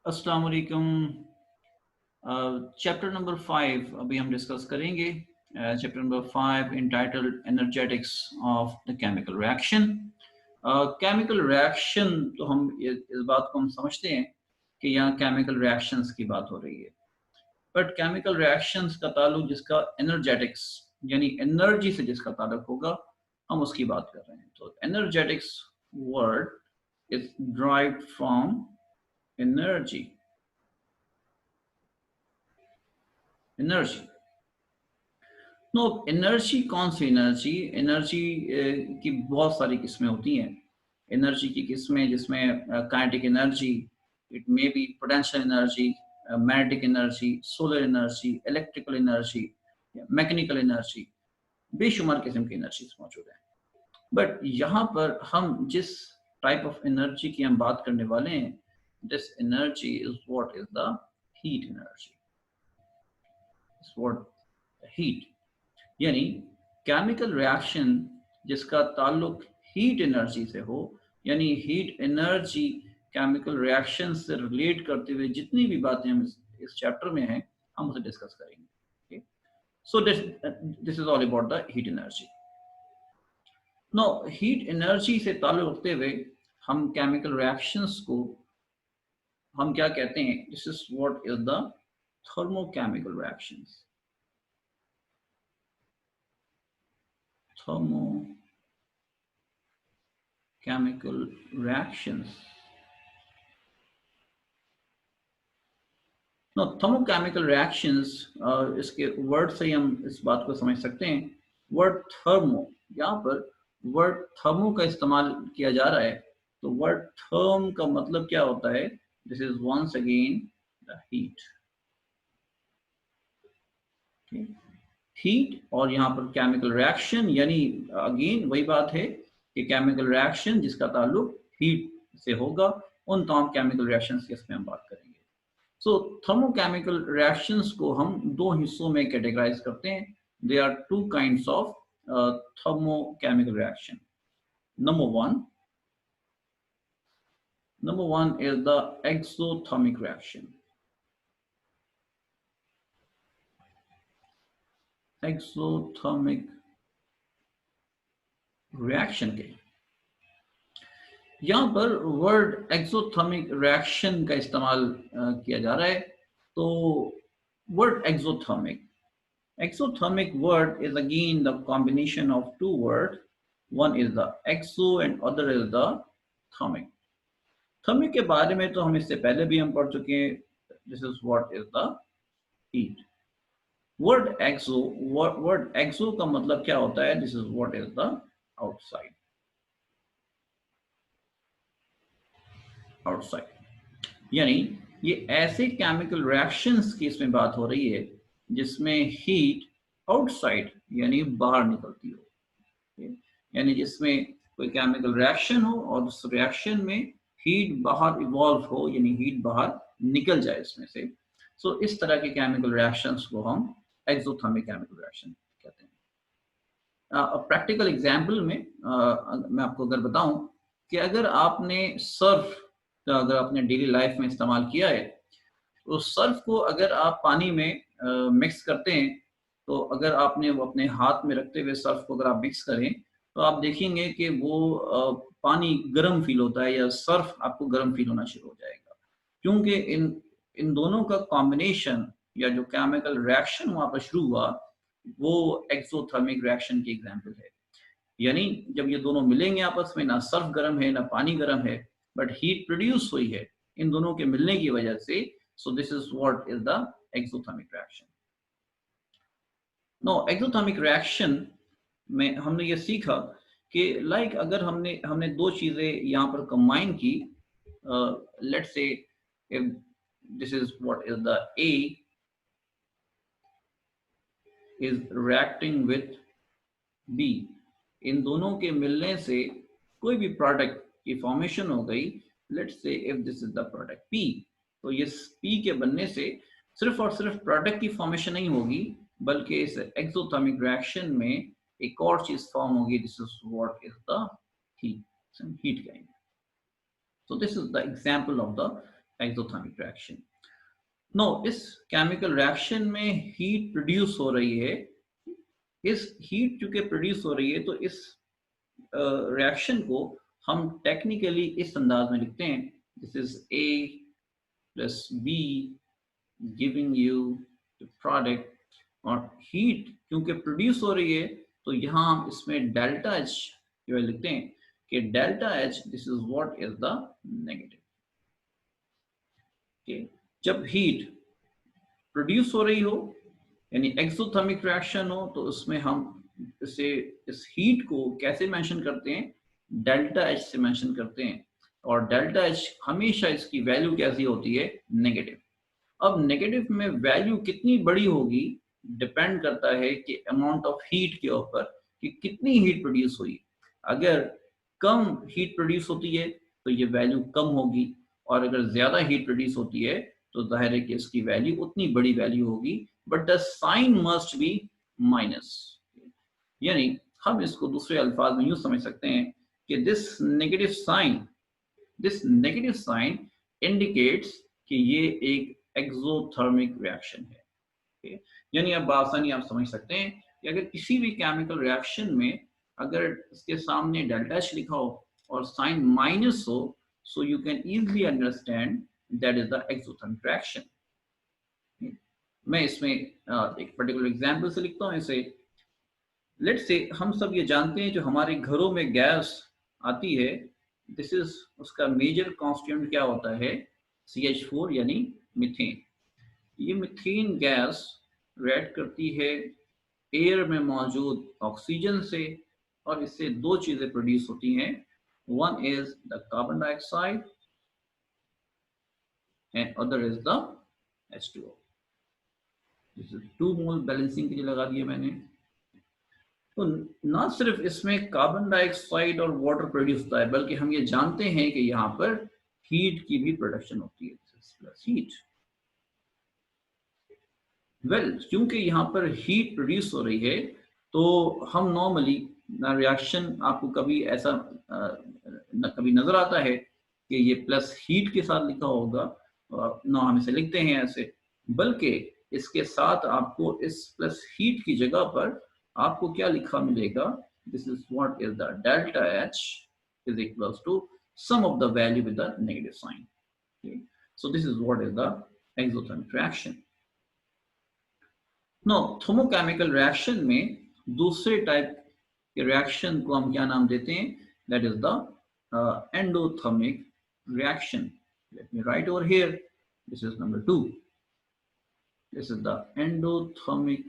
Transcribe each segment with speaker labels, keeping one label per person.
Speaker 1: अस्सलाम वालेकुम। Chapter number 5 अभी हम डिस्कस करेंगे। Chapter number 5 entitled energetics of the chemical reaction. Chemical reaction तो हम इस बात को हम समझते हैं कि यहाँ केमिकल रिएक्शंस की बात हो रही है, बट केमिकल रिएक्शंस का ताल्लुक जिसका एनर्जेटिक्स यानी एनर्जी से जिसका ताल्लुक होगा, हम उसकी बात कर रहे हैं। तो energetics word is derived from energy. Energy no energy कौन सी एनर्जी? एनर्जी की बहुत सारी किस्में होती हैं। एनर्जी की किस्में जिसमें kinetic energy, it may be potential energy, magnetic energy, solar energy, electrical energy, mechanical energy, बेशुमार किस्म की एनर्जीज मौजूद हैं। बट यहाँ पर हम जिस टाइप ऑफ एनर्जी की हम बात करने वाले हैं, this energy is what is the heat energy. What heat यानी केमिकल रिएक्शन जिसका ताल्लुक हीट एनर्जी से हो, यानी हीट एनर्जी केमिकल रिएक्शन से रिलेट करते हुए जितनी भी बातें हम इस चैप्टर में हैं, हम उसे डिस्कस करेंगे। So this is all about the heat energy. No heat energy से ताल्लुक रखते हुए हम केमिकल रिएक्शंस को हम क्या कहते हैं? This is what is the thermochemical reactions. Chemical reactions. Now, thermochemical reactions, इसके वर्ड से ही हम इस बात को समझ सकते हैं। वर्ड थर्मो, यहाँ पर वर्ड थर्मो का इस्तेमाल किया जा रहा है। तो वर्ड थर्म का मतलब क्या होता है? This is once again the heat. Heat और यहाँ पर केमिकल रिएक्शन, यानी अगेन वही बात है कि केमिकल रिएक्शन जिसका ताल्लुक हीट से होगा, उन तमाम केमिकल रिएक्शंस की इसमें हम बात करेंगे। सो थर्मोकेमिकल रिएक्शंस को हम दो हिस्सों में कैटेगराइज करते हैं। They are two kinds of thermochemical reaction. number one is the exothermic reaction. Exothermic reaction के यहाँ पर वर्ड एक्सोथर्मिक रिएक्शन का इस्तेमाल किया जा रहा है। तो word exothermic word is again the combination of two words. One is the exo and other is the thermic. Thermic के बारे में तो हम इससे पहले भी हम पढ़ चुके हैं। This is what is the heat. Word exo का मतलब क्या होता है? This is what is the outside. यानी ये ऐसे केमिकल रिएक्शंस की इसमें बात हो रही है जिसमें हीट आउटसाइड यानी बाहर निकलती हो, यानी जिसमें कोई केमिकल रिएक्शन हो और उस रिएक्शन में हीट बाहर इवॉल्व हो, यानी हीट बाहर निकल जाए इसमें से। सो इस तरह के केमिकल रिएक्शंस को हम एक्सोथर्मिक केमिकल रिएक्शन कहते हैं। प्रैक्टिकल एग्जांपल में मैं आपको अगर बताऊं कि अगर आपने सर्फ अगर आपने डेली लाइफ में इस्तेमाल किया है, तो सर्फ को अगर आप पानी में मिक्स करते हैं, तो अगर आपने वो अपने हाथ में रखते हुए सर्फ को अगर आप मिक्स करें, तो आप देखेंगे कि वो पानी गर्म फील होता है या सर्फ आपको गर्म फील होना शुरू हो जाएगा, क्योंकि इन दोनों का कॉम्बिनेशन या जो केमिकल रिएक्शन वहां पर शुरू हुआ, वो एक्सोथर्मिक रिएक्शन की एग्जांपल है। यानी जब ये दोनों मिलेंगे आपस में, ना सर्फ गर्म है ना पानी गर्म है, बट हीट प्रोड्यूस हुई है इन दोनों के मिलने की वजह से। So this is what is the exothermic reaction. No exothermic reaction में हमने ये सीखा कि लाइक अगर हमने दो चीजें यहाँ पर कंबाइन की, let's say if this is what is the A is reacting with B, इन दोनों के मिलने से कोई भी प्रोडक्ट की फॉर्मेशन हो गई। Let's say if this is the product P, तो ये पी के बनने से सिर्फ और सिर्फ प्रोडक्ट की फॉर्मेशन नहीं होगी, बल्कि इस एक्सोथर्मिक रिएक्शन में एक और चीज फॉर्म होगी। This is what is the heat, heat कहेंगे। So this is the example of the exothermic reaction. No, इस केमिकल रिएक्शन में हीट प्रोड्यूस हो रही है। इस हीट चूंकि प्रोड्यूस हो रही है तो इस रिएक्शन को हम टेक्निकली इस अंदाज में लिखते हैं, this is a plus be giving you the product. और हीट क्योंकि प्रोड्यूस हो रही है तो यहाँ हम इसमें डेल्टा एच जो लिखते हैं कि delta H this is what is the negative. जब हीट प्रोड्यूस हो रही हो यानी एक्सोथर्मिक रिएक्शन हो तो उसमें हम इसे इस हीट को कैसे मेंशन करते हैं, डेल्टा एच से मेंशन करते हैं। और डेल्टा एच हमेशा इसकी वैल्यू कैसी होती है, नेगेटिव। अब नेगेटिव में वैल्यू कितनी बड़ी होगी डिपेंड करता है कि अमाउंट ऑफ हीट के ऊपर कि कितनी हीट प्रोड्यूस हुई। अगर कम हीट प्रोड्यूस होती है तो ये वैल्यू कम होगी, और अगर ज्यादा हीट प्रोड्यूस होती है तो जाहिर है कि इसकी वैल्यू उतनी बड़ी वैल्यू होगी, but the sign must be minus. यानी हम इसको दूसरे अल्फाज में यूं समझ सकते हैं कि दिस नेगेटिव साइन इंडिकेट्स कि ये एक एक्सोथर्मिक रिएक्शन है। यानी अब आसानी आप समझ सकते हैं कि अगर किसी भी केमिकल रिएक्शन में अगर इसके सामने डेल्टा एच लिखा हो और साइन माइनस हो, so you can easily understand that is the exothermic reaction. मैं इसमें एक पर्टिकुलर एग्जांपल से लिखता हूं इसे। लेट्स से हम सब ये जानते हैं जो हमारे घरों में गैस आती है, दिस इज उसका मेजर कांस्टिट्यूएंट क्या होता है, CH4 यानी मीथेन। ये मीथेन गैस रिएक्ट करती है एयर में मौजूद ऑक्सीजन से, और इससे दो चीजें प्रोड्यूस होती हैं, one is the carbon dioxide and other is the H2O. This is 2 mole balancing के लिए लगा दिए मैंने। तो ना सिर्फ इसमें कार्बन डाइऑक्साइड और वाटर प्रोड्यूस होता है, बल्कि हम ये जानते हैं कि यहाँ पर हीट की भी प्रोडक्शन होती है, प्लस हीट। वेल, क्योंकि यहाँ पर हीट प्रोड्यूस हो रही है तो हम नॉर्मली रिएक्शन आपको कभी ऐसा कभी नजर आता है कि ये प्लस हीट के साथ लिखा होगा, ना हम इसे लिखते हैं ऐसे, बल्कि इसके साथ आपको इस प्लस हीट की जगह पर आपको क्या लिखा मिलेगा, this is what is the delta H is equals to sum of the value with the negative sign. So this is what is the exothermic reaction. No, thermochemical reaction में दूसरे type के रिएक्शन को हम क्या नाम देते हैं, that is the endothermic reaction. Let me write over here, this is number 2. This is the endothermic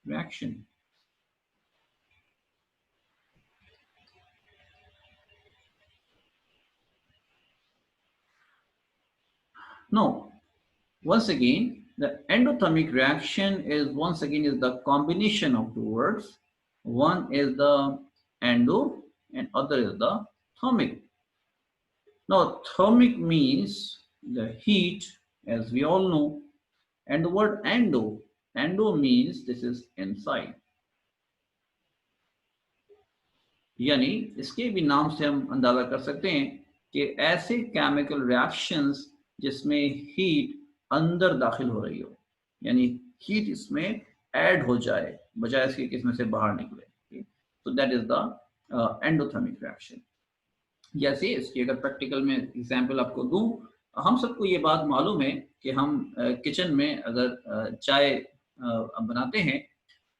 Speaker 1: reaction. Now, once again, the endothermic reaction is the combination of two words. One is the endo and other is the thermic. Now, thermic means the heat, as we all know, and the word endo means this is inside. यानी इसके भी नाम से हम अंदाजा कर सकते हैं कि ऐसे केमिकल रिएक्शंस जिसमें हीट अंदर दाखिल हो रही हो, यानी हीट इसमें ऐड हो जाए बजाय इसके कि इसमें से बाहर निकले, तो that is the endothermic reaction. जैसे इसकी अगर प्रैक्टिकल में एग्जांपल आपको दूं, हम सबको ये बात मालूम है कि हम किचन में अगर चाय बनाते हैं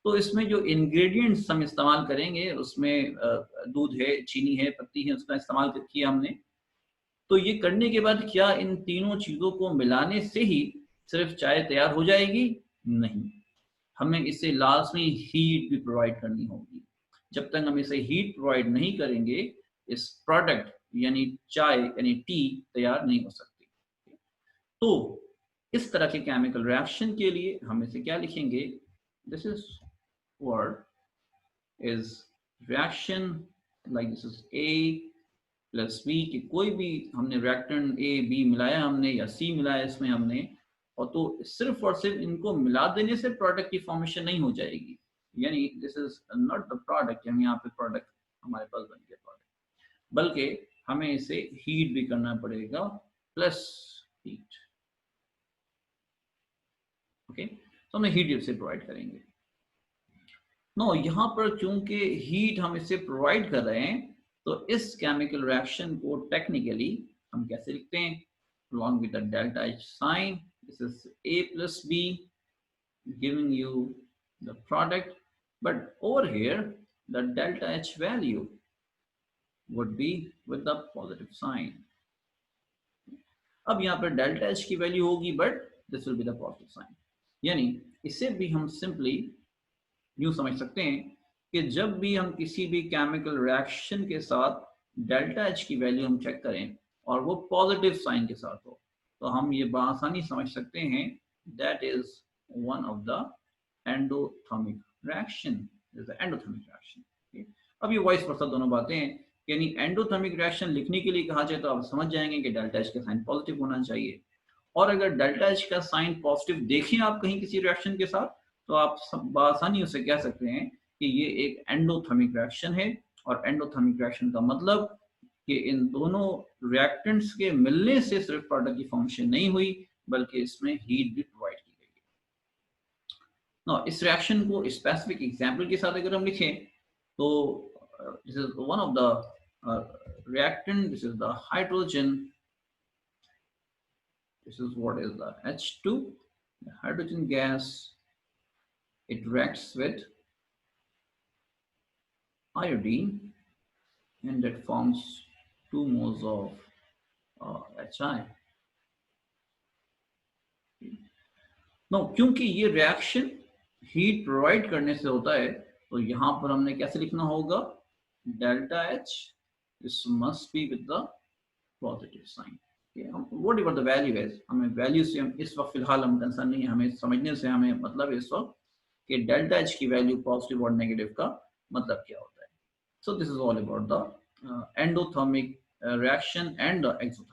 Speaker 1: तो इसमें जो इंग्रेडिएंट्स हम इस्तेमाल करेंगे उसमें दूध है, चीनी है, पत्ती है, उसका इस्तेमाल किया हमने। तो ये करने के बाद क्या इन तीनों चीज़ों को मिलाने से ही सिर्फ चाय तैयार हो जाएगी? नहीं, हमें इसे लाजमी हीट भी प्रोवाइड करनी होगी। जब तक हम इसे हीट प्रोवाइड नहीं करेंगे, इस प्रोडक्ट यानी चाय यानी टी तैयार नहीं हो सकती। तो इस तरह के केमिकल रिएक्शन के लिए हम इसे क्या लिखेंगे, this is word is reaction like this is A plus B, कि कोई भी हमने रिएक्टेंट A B मिलाया हमने या C मिलाया इसमें हमने, और तो सिर्फ और सिर्फ इनको मिला देने से प्रोडक्ट की फॉर्मेशन नहीं हो जाएगी। यानी this is not the product, यानी यहाँ पे प्रोडक्ट हमारे पास बन गया प्रोडक्ट, बल्कि हमें इसे हीट भी करना पड़ेगा, प्लस हीट। ओके, तो हम हीट इससे प्रोवाइड करेंगे। नो, यहाँ पर चूंकि हीट हम इससे प्रोवाइड कर रहे हैं, तो इस केमिकल रिएक्शन को टेक्निकली हम कैसे लिखते हैं? along with the delta H sign, this is A plus B giving you the product, but over here the delta H value would be with the positive sign. अब यहाँ पर delta H की value होगी, but this will be the positive sign. यानी इसे भी हम simply यूं समझ सकते हैं कि जब भी हम किसी भी केमिकल रिएक्शन के साथ डेल्टा H की वैल्यू हम चेक करें और वो पॉजिटिव साइन के साथ हो, तो हम ये बआसानी समझ सकते हैं that is one of the endothermic reaction, is the endothermic reaction. अब ये वाइस वर्सा दोनों बातें हैं, यानी एंडोथर्मिक रिएक्शन लिखने के लिए कहा जाए तो आप समझ जाएंगे कि डेल्टा H का साइन पॉजिटिव होना चाहिए, और अगर डेल्टा H का साइन पॉजिटिव देखें आप कहीं किसी रिएक्शन के साथ, तो आप आसानी से कह सकते हैं कि ये एक एंडोथर्मिक रिएक्शन है। और एंडोथर्मिक रिएक्शन का मतलब कि इन दोनों रिएक्टेंट्स के मिलने से सिर्फ प्रोडक्ट की फॉर्मेशन नहीं हुई, बल्कि इसमें हीट भी प्रोवाइड की गई है। ना, इस रिएक्शन को स्पेसिफिक एग्जांपल के साथ अगर हम लिखें, तो this is one of the reactant, this is the hydrogen, this is what is the H2, the hydrogen gas, it reacts with iodine and that forms 2 moles of HI. No, क्योंकि ये reaction heat provide करने से होता है, तो यहां पर हमने कैसे लिखना होगा? Delta H, this must be with the positive sign. Whatever the value है, हमें वैल्यू से हम इस वक्त फिलहाल हम कंसर्न नहीं है, हमें समझने से हमें मतलब इस वक्त कि डेल्टा H की वैल्यू पॉजिटिव और नेगेटिव का मतलब क्या होता है। सो this is all about the endothermic reaction and the exothermic